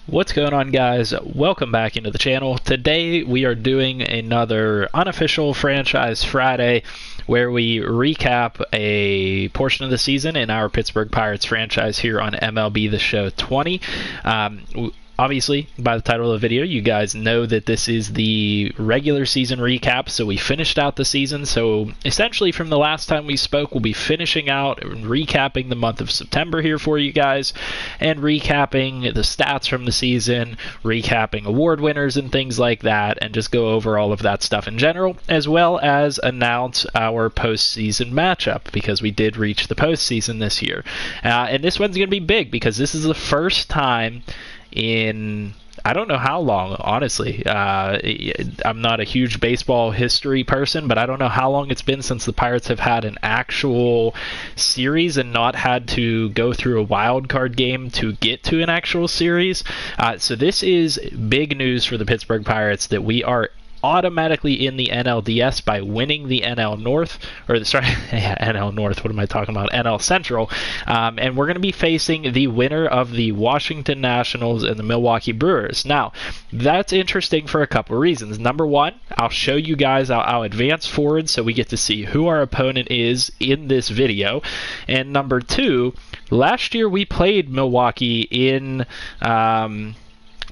What's going on, guys? Welcome back into the channel. Today we are doing another unofficial Franchise Friday where we recap a portion of the season in our Pittsburgh Pirates franchise here on MLB The Show 20. Obviously, by the title of the video, you guys know that this is the regular season recap, so we finished out the season. So essentially, from the last time we spoke, we'll be finishing out and recapping the month of September here for you guys, and recapping the stats from the season, recapping award winners and things like that, and just go over all of that stuff in general, as well as announce our postseason matchup, because we did reach the postseason this year. And this one's going to be big, because this is the first time in I don't know how long, honestly. I'm not a huge baseball history person, but I don't know how long it's been since the Pirates have had an actual series and not had to go through a wild card game to get to an actual series. So this is big news for the Pittsburgh Pirates that we are automatically in the NLDS by winning the NL North, NL North, what am I talking about? NL Central. And we're going to be facing the winner of the Washington Nationals and the Milwaukee Brewers. Now, that's interesting for a couple of reasons. Number one, I'll show you guys, I'll advance forward so we get to see who our opponent is in this video. And number two, last year we played Milwaukee in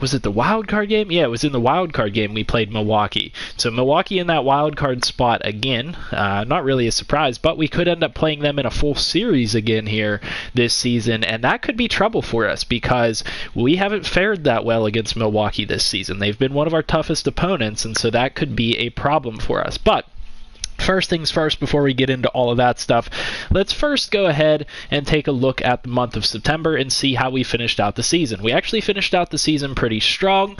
was it the wild card game? Yeah, it was in the wild card game we played Milwaukee. So Milwaukee in that wild card spot again. Not really a surprise, but we could end up playing them in a full series again here this season, and that could be trouble for us because we haven't fared that well against Milwaukee this season. They've been one of our toughest opponents, and so that could be a problem for us. But first things first, before we get into all of that stuff, let's first go ahead and take a look at the month of September and see how we finished out the season. We actually finished out the season pretty strong.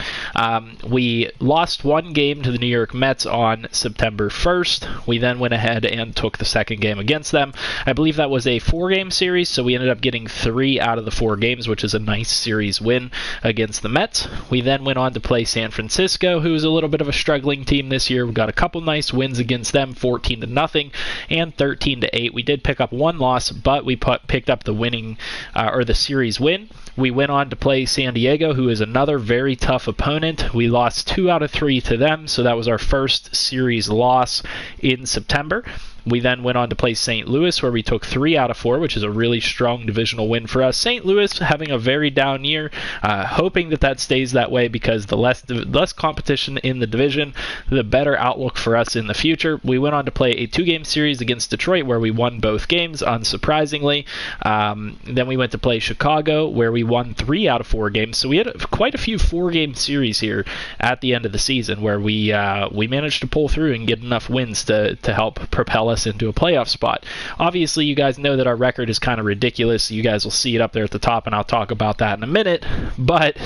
We lost one game to the New York Mets on September 1st. We then went ahead and took the second game against them. I believe that was a 4-game series, so we ended up getting 3 out of the 4 games, which is a nice series win against the Mets. We then went on to play San Francisco, who is a little bit of a struggling team this year. We got a couple nice wins against them, 14-0 and 13-8. We did pick up one loss, but we picked up the winning or the series win. We went on to play San Diego, who is another very tough opponent. We lost 2 out of 3 to them, so that was our first series loss in September. We then went on to play St. Louis, where we took 3 out of 4, which is a really strong divisional win for us. St. Louis having a very down year, hoping that stays that way because the less competition in the division, the better outlook for us in the future. We went on to play a 2-game series against Detroit, where we won both games, unsurprisingly. Then we went to play Chicago, where we won 3 out of 4 games. So we had quite a few 4-game series here at the end of the season, where we managed to pull through and get enough wins to help propel us into a playoff spot. Obviously, you guys know that our record is kind of ridiculous. You guys will see it up there at the top, and I'll talk about that in a minute. But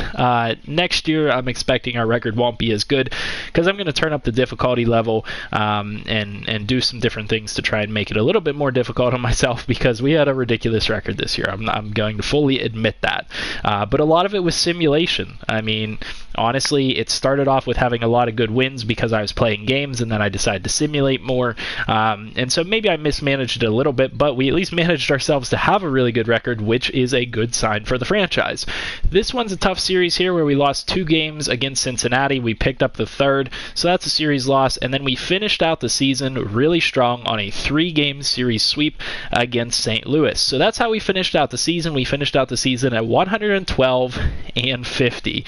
next year, I'm expecting our record won't be as good because I'm going to turn up the difficulty level and do some different things to try and make it a little bit more difficult on myself because we had a ridiculous record this year. I'm going to fully admit that. But a lot of it was simulation. I mean, honestly, it started off with having a lot of good wins because I was playing games, and then I decided to simulate more. And so maybe I mismanaged it a little bit, but we at least managed ourselves to have a really good record, which is a good sign for the franchise. This one's a tough series here where we lost 2 games against Cincinnati. We picked up the 3rd, so that's a series loss. And then we finished out the season really strong on a 3-game series sweep against St. Louis. So that's how we finished out the season. We finished out the season at 112-50.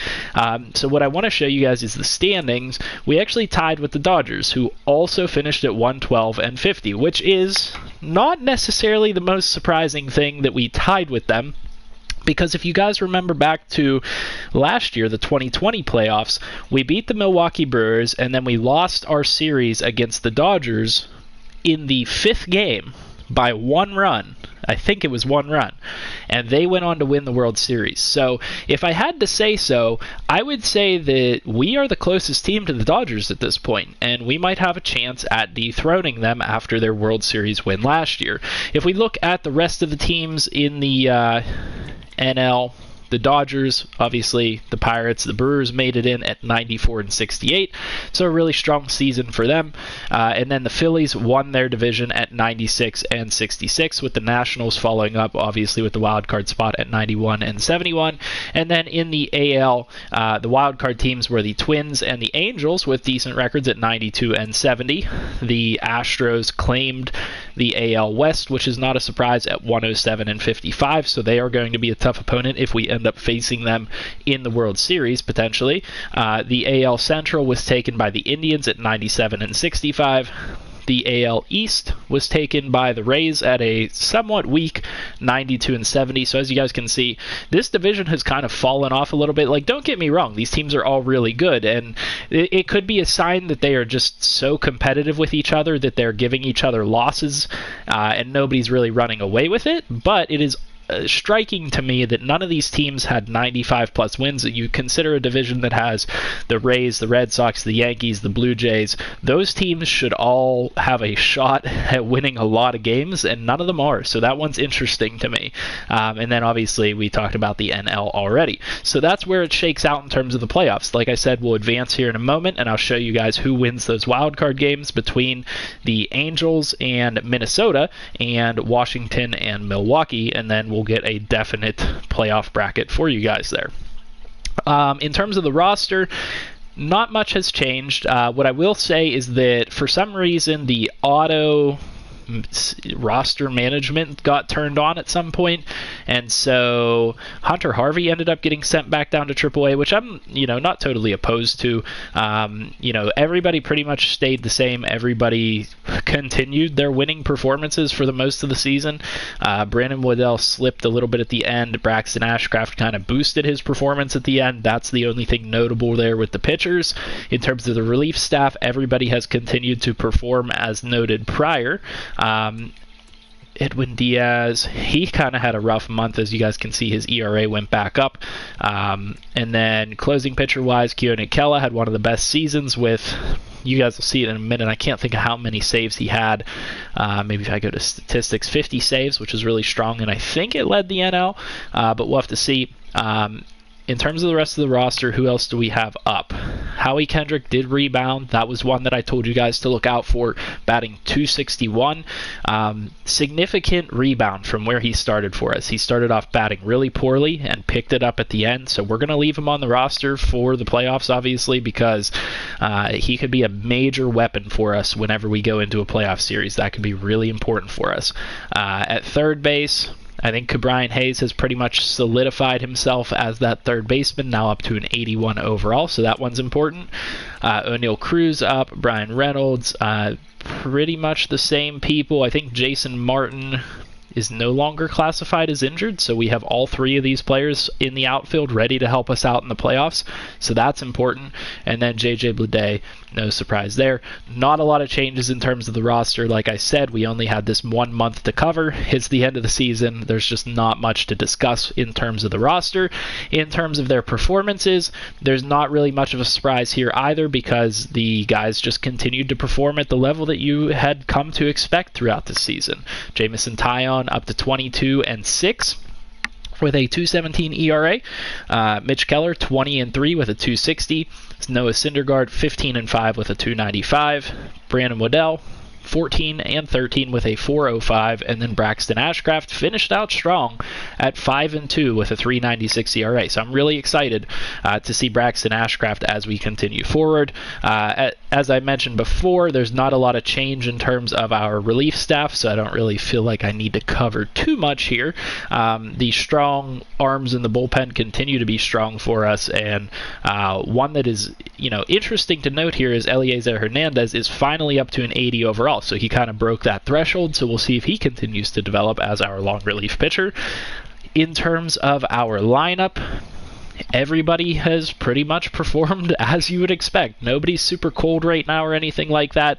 So what I want to show you guys is the standings. We actually tied with the Dodgers, who also finished at 112-50. Which is not necessarily the most surprising thing that we tied with them. Because if you guys remember back to last year, the 2020 playoffs, we beat the Milwaukee Brewers, and then we lost our series against the Dodgers in the 5th game by 1 run. I think it was 1 run. And they went on to win the World Series. So if I had to say so, I would say that we are the closest team to the Dodgers at this point, and we might have a chance at dethroning them after their World Series win last year. If we look at the rest of the teams in the NL The Dodgers, obviously, the Pirates, the Brewers made it in at 94 and 68. So a really strong season for them. And then the Phillies won their division at 96 and 66, with the Nationals following up, obviously, with the wild card spot at 91 and 71. And then in the AL, the wild card teams were the Twins and the Angels with decent records at 92 and 70. The Astros claimed the AL West, which is not a surprise, at 107 and 55. So they are going to be a tough opponent if we end up facing them in the World Series, potentially. The AL Central was taken by the Indians at 97 and 65. The AL East was taken by the Rays at a somewhat weak 92 and 70. So as you guys can see, this division has kind of fallen off a little bit. Like, don't get me wrong, these teams are all really good, and it could be a sign that they are just so competitive with each other that they're giving each other losses, and nobody's really running away with it. But it is striking to me that none of these teams had 95 plus wins. You consider a division that has the Rays, the Red Sox, the Yankees, the Blue Jays. Those teams should all have a shot at winning a lot of games, and none of them are. So that one's interesting to me. And then obviously we talked about the NL already. So that's where it shakes out in terms of the playoffs. Like I said, we'll advance here in a moment, and I'll show you guys who wins those wild card games between the Angels and Minnesota and Washington and Milwaukee, and then we'll get a definite playoff bracket for you guys there. In terms of the roster, not much has changed. What I will say is that for some reason the auto roster management got turned on at some point, and so Hunter Harvey ended up getting sent back down to AAA, which I'm not totally opposed to. Everybody pretty much stayed the same. Everybody continued their winning performances for the most of the season. Brandon Waddell slipped a little bit at the end. Braxton Ashcraft kind of boosted his performance at the end. That's the only thing notable there with the pitchers. In terms of the relief staff, everybody has continued to perform as noted prior. Edwin Diaz, he kind of had a rough month. As you guys can see, his ERA went back up. And then closing pitcher-wise, Keone Kela had one of the best seasons with, you guys will see it in a minute, I can't think of how many saves he had. Maybe if I go to statistics, 50 saves, which is really strong, and I think it led the NL, but we'll have to see. In terms of the rest of the roster, who else do we have up? Howie Kendrick did rebound. That was one that I told you guys to look out for, batting .261. Significant rebound from where he started for us. He started off batting really poorly and picked it up at the end, so we're going to leave him on the roster for the playoffs, obviously, because he could be a major weapon for us whenever we go into a playoff series. That could be really important for us. At third base, I think Ke'Bryan Hayes has pretty much solidified himself as that third baseman, now up to an 81 overall, so that one's important. O'Neal Cruz up, Brian Reynolds, pretty much the same people. I think Jason Martin is no longer classified as injured, so we have all three of these players in the outfield ready to help us out in the playoffs, so that's important. And then JJ Bleday, no surprise there. Not a lot of changes in terms of the roster. Like I said, we only had this 1 month to cover. It's the end of the season. There's just not much to discuss in terms of the roster. In terms of their performances, there's not really much of a surprise here either, because the guys just continued to perform at the level that you had come to expect throughout the season. Jamison Taillon up to 22 and 6 with a .217 ERA. Mitch Keller 20-3 with a .260. Noah Syndergaard 15-5 with a .295. Brandon Waddell 14-13 with a .405, and then Braxton Ashcraft finished out strong at 5-2 with a .396 ERA. So I'm really excited to see Braxton Ashcraft as we continue forward. As I mentioned before, there's not a lot of change in terms of our relief staff, so I don't really feel like I need to cover too much here. The strong arms in the bullpen continue to be strong for us, and one that is interesting to note here is Eliezer Hernandez is finally up to an 80 overall. So he kind of broke that threshold, so we'll see if he continues to develop as our long relief pitcher. In terms of our lineup, everybody has pretty much performed as you would expect. Nobody's super cold right now or anything like that.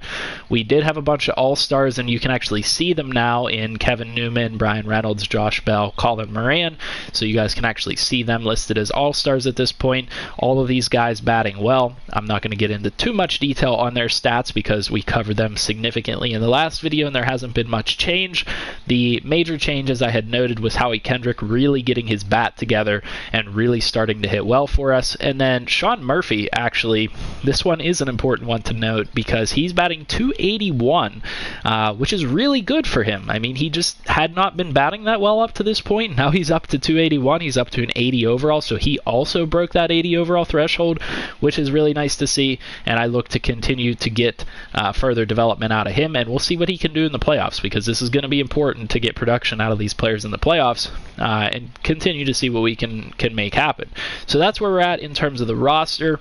We did have a bunch of all-stars, and you can actually see them now in Kevin Newman, Bryan Reynolds, Josh Bell, Colin Moran. So you guys can actually see them listed as all-stars at this point. All of these guys batting well. I'm not going to get into too much detail on their stats because we covered them significantly in the last video, and there hasn't been much change. The major change, as I had noted, was Howie Kendrick really getting his bat together and really starting to hit well for us. And then Sean Murphy, actually, this one is an important one to note because he's batting .281, which is really good for him. I mean, he just had not been batting that well up to this point. Now he's up to .281. He's up to an 80 overall, so he also broke that 80 overall threshold, which is really nice to see. And I look to continue to get further development out of him, and we'll see what he can do in the playoffs, because this is going to be important to get production out of these players in the playoffs and continue to see what we can make happen. So that's where we're at in terms of the roster.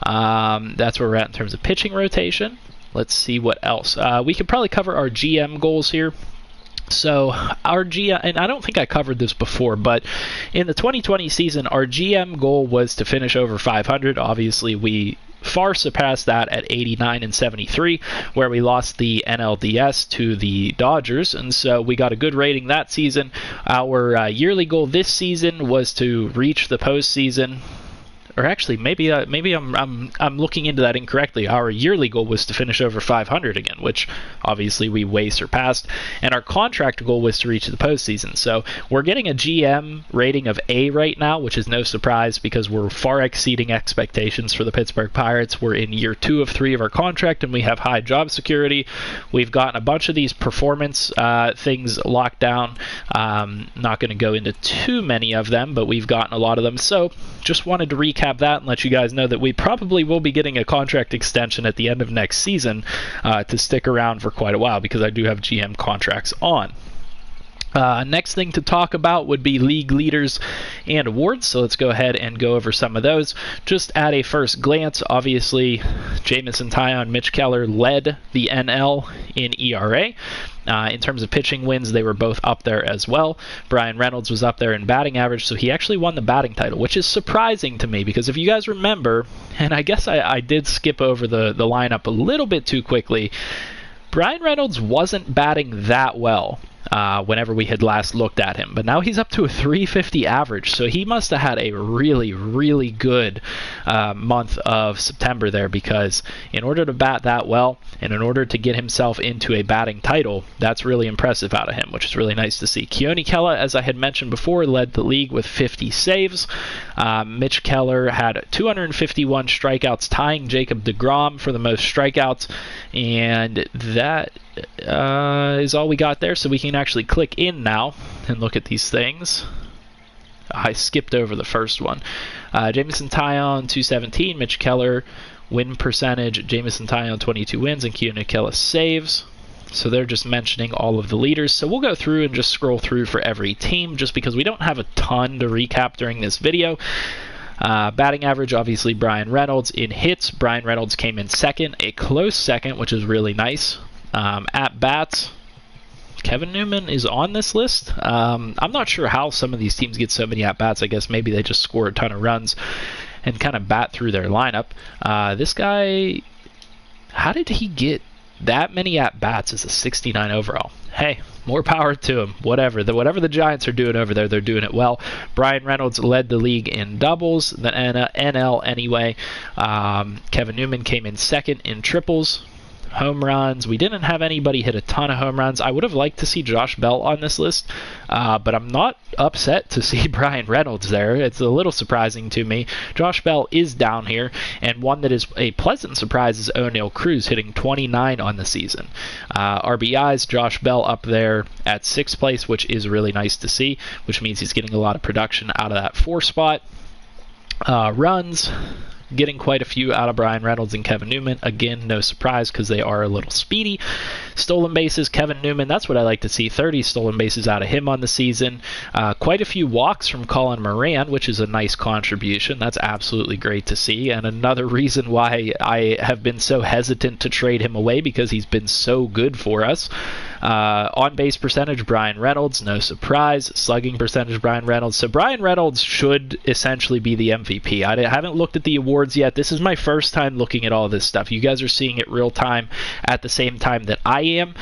That's where we're at in terms of pitching rotation. Let's see what else. We could probably cover our GM goals here. So our GM, and I don't think I covered this before, but in the 2020 season, our GM goal was to finish over 500. Obviously, we far surpassed that at 89 and 73, where we lost the NLDS to the Dodgers, and so we got a good rating that season. Our yearly goal this season was to reach the postseason. Or actually, maybe I'm looking into that incorrectly. Our yearly goal was to finish over 500 again, which obviously we way surpassed. And our contract goal was to reach the postseason. So we're getting a GM rating of A right now, which is no surprise because we're far exceeding expectations for the Pittsburgh Pirates. We're in year 2 of 3 of our contract, and we have high job security. We've gotten a bunch of these performance things locked down. Not going to go into too many of them, but we've gotten a lot of them. So just wanted to recap that and let you guys know that we probably will be getting a contract extension at the end of next season to stick around for quite a while, because I do have GM contracts on. Next thing to talk about would be league leaders and awards, so let's go ahead and go over some of those. Just at a first glance, obviously, Jameson Taillon, Mitch Keller led the NL in ERA. In terms of pitching wins, they were both up there as well. Bryan Reynolds was up there in batting average, so he actually won the batting title, which is surprising to me because if you guys remember, and I guess I did skip over the lineup a little bit too quickly, Bryan Reynolds wasn't batting that well whenever we had last looked at him. But now he's up to a 350 average, so he must have had a really, really good month of September there, because in order to bat that well and in order to get himself into a batting title, that's really impressive out of him, which is really nice to see. Keone Kela, as I had mentioned before, led the league with 50 saves. Mitch Keller had 251 strikeouts, tying Jacob deGrom for the most strikeouts, and that is all we got there. So we can actually click in now and look at these things. I skipped over the first one. Jameson Taillon 217, Mitch Keller win percentage, Jameson Taillon 22 wins, and Keone Kela saves. So they're just mentioning all of the leaders. So we'll go through and just scroll through for every team, just because we don't have a ton to recap during this video. Batting average, obviously Bryan Reynolds. In hits, Bryan Reynolds came in second, a close second, which is really nice. At bats, Kevin Newman is on this list. I'm not sure how some of these teams get so many at bats. I guess maybe they just score a ton of runs and kind of bat through their lineup. This guy, how did he get that many at bats as a 69 overall? Hey, more power to him. Whatever the Giants are doing over there, they're doing it well. Bryan Reynolds led the league in doubles, the NL anyway. Kevin Newman came in second in triples. Home runs, we didn't have anybody hit a ton of home runs. I would have liked to see Josh Bell on this list, but I'm not upset to see Bryan Reynolds there. It's a little surprising to me. Josh Bell is down here, and one that is a pleasant surprise is O'Neal Cruz hitting 29 on the season. RBIs, Josh Bell up there at 6th place, which is really nice to see, which means he's getting a lot of production out of that 4 spot. Runs, getting quite a few out of Bryan Reynolds and Kevin Newman. Again, no surprise because they are a little speedy. Stolen bases, Kevin Newman, that's what I like to see. 30 stolen bases out of him on the season. Quite a few walks from Colin Moran, which is a nice contribution. That's absolutely great to see. And another reason why I have been so hesitant to trade him away, because he's been so good for us. On-base percentage, Brian Reynolds, no surprise. Slugging percentage, Brian Reynolds. So Brian Reynolds should essentially be the MVP. I haven't looked at the awards yet. This is my first time looking at all this stuff. You guys are seeing it real time at the same time that I am.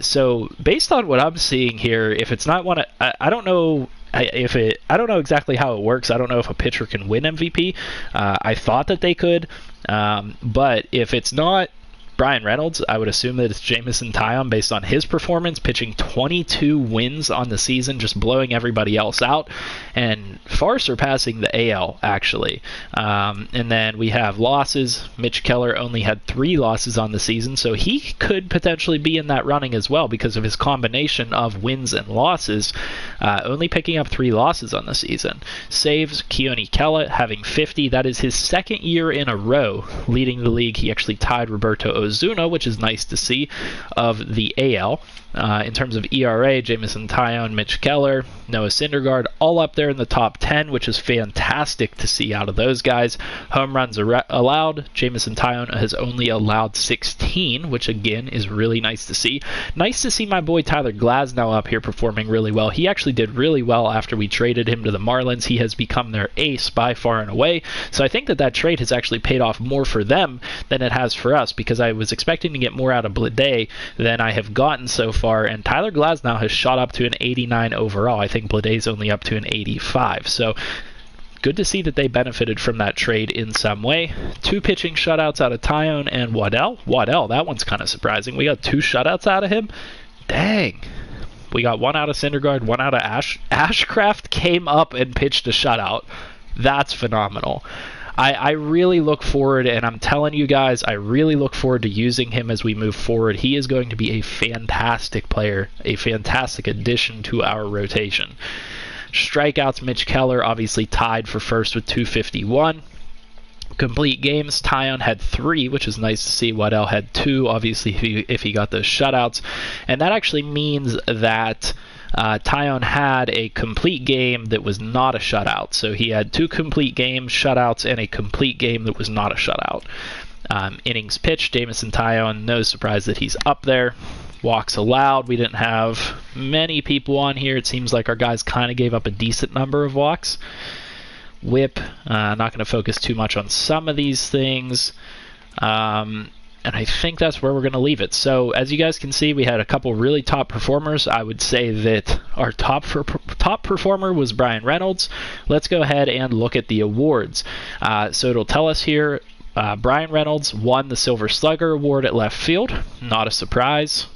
So based on what I'm seeing here, if it's not one, I don't know. I don't know exactly how it works. I don't know if a pitcher can win MVP. I thought that they could, but if it's not Brian Reynolds, I would assume that it's Jameson Taillon based on his performance, pitching 22 wins on the season, just blowing everybody else out, and far surpassing the AL, actually. And then we have losses. Mitch Keller only had 3 losses on the season, so he could potentially be in that running as well because of his combination of wins and losses, only picking up 3 losses on the season. Saves, Keone Kela having 50. That is his second year in a row leading the league. He actually tied Roberto Ozuna, which is nice to see, of the AL. In terms of ERA, Jameson Taillon, Mitch Keller, Noah Syndergaard, all up there in the top 10, which is fantastic to see out of those guys. Home runs allowed, Jameson Taillon has only allowed 16, which again is really nice to see. Nice to see my boy Tyler Glasnow up here performing really well. He actually did really well after we traded him to the Marlins. He has become their ace by far and away. So I think that trade has actually paid off more for them than it has for us, because I was expecting to get more out of Blade than I have gotten so far, and Tyler Glasnow has shot up to an 89 overall. I think Blade's only up to an 85. So good to see that they benefited from that trade in some way. 2 pitching shutouts out of Taillon and Waddell. That one's kind of surprising. We got 2 shutouts out of him. Dang. We got 1 out of Syndergaard, 1 out of Ashcraft came up and pitched a shutout. That's phenomenal. I really look forward, and I'm telling you guys, I really look forward to using him as we move forward. He is going to be a fantastic player, a fantastic addition to our rotation. Strikeouts, Mitch Keller obviously tied for first with 251. Complete games, Taillon had 3, which is nice to see. Waddell had 2, obviously, if he got those shutouts. And that actually means that Taillon had a complete game that was not a shutout. So he had 2 complete games, shutouts, and a complete game that was not a shutout. Innings pitched, Jameson Taillon, no surprise that he's up there. Walks allowed, we didn't have many people on here. It seems like our guys kind of gave up a decent number of walks. Whip, not going to focus too much on some of these things. And I think that's where we're going to leave it. So as you guys can see, we had a couple really top performers. I would say that our top performer was Brian Reynolds. Let's go ahead and look at the awards. So it'll tell us here, Brian Reynolds won the Silver Slugger Award at left field. Not a surprise.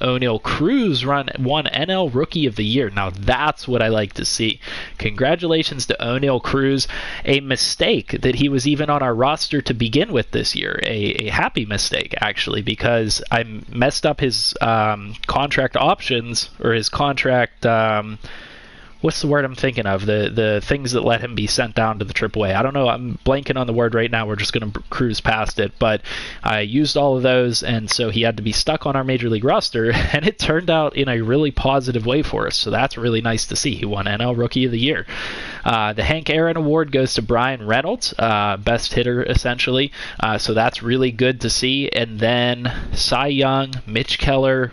O'Neal Cruz won NL Rookie of the Year. Now that's what I like to see. Congratulations to O'Neal Cruz. A mistake that he was even on our roster to begin with this year. A happy mistake, actually, because I messed up his contract options, or his contract... what's the word I'm thinking of? The things that let him be sent down to the AAA. I don't know. I'm blanking on the word right now. We're just going to cruise past it. But I used all of those, and so he had to be stuck on our Major League roster, and it turned out in a really positive way for us. So that's really nice to see. He won NL Rookie of the Year. The Hank Aaron Award goes to Brian Reynolds, best hitter, essentially. So that's really good to see. And then Cy Young, Mitch Keller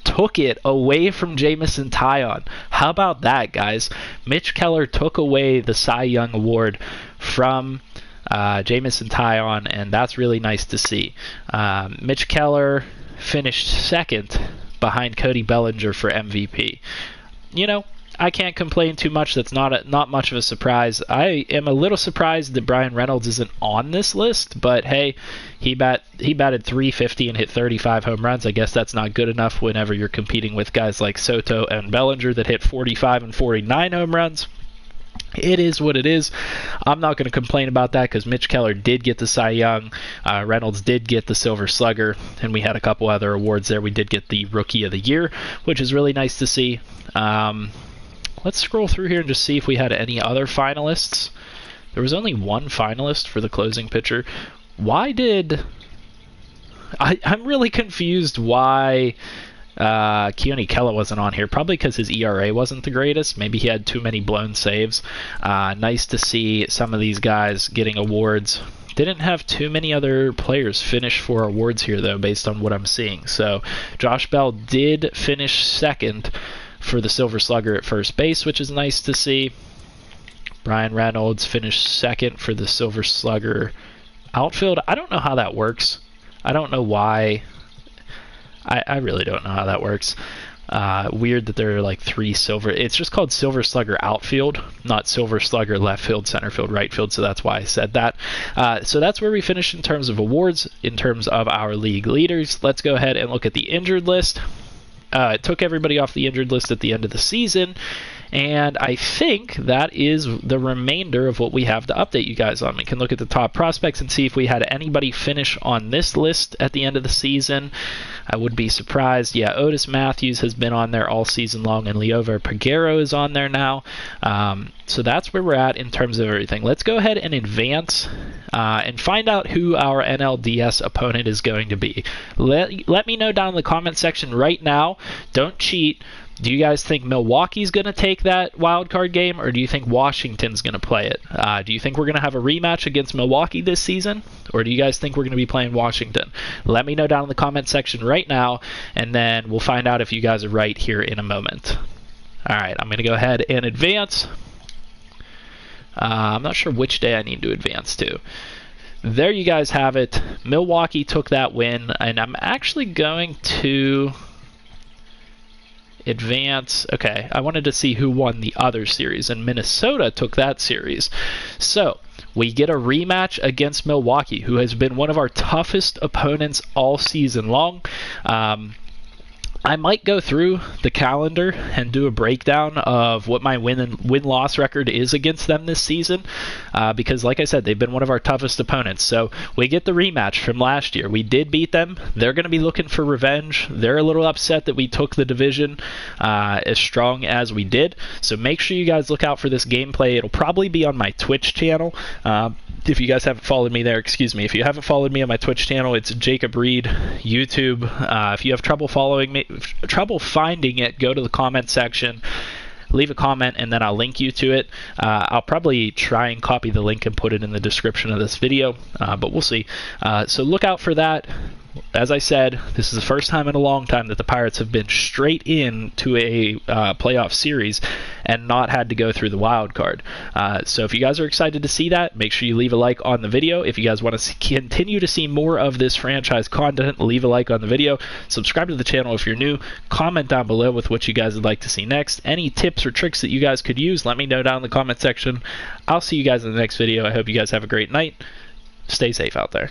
took it away from Jameson Taillon. How about that, guys? Mitch Keller took away the Cy Young Award from Jameson Taillon, and that's really nice to see. Mitch Keller finished second behind Cody Bellinger for MVP. You know, I can't complain too much. That's not much of a surprise. I am a little surprised that Brian Reynolds isn't on this list, but hey, he batted 350 and hit 35 home runs. I guess that's not good enough whenever you're competing with guys like Soto and Bellinger that hit 45 and 49 home runs. It is what it is. I'm not going to complain about that because Mitch Keller did get the Cy Young. Reynolds did get the Silver Slugger, and we had a couple other awards there. We did get the Rookie of the Year, which is really nice to see. Let's scroll through here and just see if we had any other finalists. There was only one finalist for the closing pitcher. Why did... I'm really confused why Keone Kela wasn't on here. Probably because his ERA wasn't the greatest. Maybe he had too many blown saves. Nice to see some of these guys getting awards. Didn't have too many other players finish for awards here, though, based on what I'm seeing. So Josh Bell did finish second for the Silver Slugger at first base, which is nice to see. Brian Reynolds finished second for the Silver Slugger outfield. I don't know how that works. I don't know why. I really don't know how that works. Weird that there are like 3 silver. It's just called Silver Slugger outfield, not Silver Slugger left field, center field, right field. So that's why I said that. So that's where we finished in terms of awards, in terms of our league leaders. Let's go ahead and look at the injured list. It took everybody off the injured list at the end of the season. And I think that is the remainder of what we have to update you guys on. We can look at the top prospects and see if we had anybody finish on this list at the end of the season. I would be surprised. Yeah, Otis Matthews has been on there all season long, and Liover Peguero is on there now. So that's where we're at in terms of everything. Let's go ahead and advance and find out who our NLDS opponent is going to be. Let me know down in the comment section right now. Don't cheat. Do you guys think Milwaukee's going to take that wild card game, or do you think Washington's going to play it? Do you think we're going to have a rematch against Milwaukee this season, or do you guys think we're going to be playing Washington? Let me know down in the comment section right now, and then we'll find out if you guys are right here in a moment. All right, I'm going to go ahead and advance. I'm not sure which day I need to advance to. There you guys have it. Milwaukee took that win, and I'm actually going to advance. Okay, I wanted to see who won the other series, and Minnesota took that series. So we get a rematch against Milwaukee, who has been one of our toughest opponents all season long. I might go through the calendar and do a breakdown of what my win-loss record is against them this season, because like I said, they've been one of our toughest opponents. So we get the rematch from last year. We did beat them. They're going to be looking for revenge. They're a little upset that we took the division as strong as we did. So make sure you guys look out for this gameplay. It'll probably be on my Twitch channel. If you guys haven't followed me there, excuse me. If you haven't followed me on my Twitch channel, it's Jacob Reid, YouTube. If you have trouble finding it, go to the comment section, leave a comment, and then I'll link you to it. I'll probably try and copy the link and put it in the description of this video, but we'll see. So look out for that. As I said, this is the first time in a long time that the Pirates have been straight into a playoff series and not had to go through the wild card. So if you guys are excited to see that, make sure you leave a like on the video. If you guys want to continue to see more of this franchise content, leave a like on the video. Subscribe to the channel if you're new. Comment down below with what you guys would like to see next. Any tips or tricks that you guys could use, let me know down in the comment section. I'll see you guys in the next video. I hope you guys have a great night. Stay safe out there.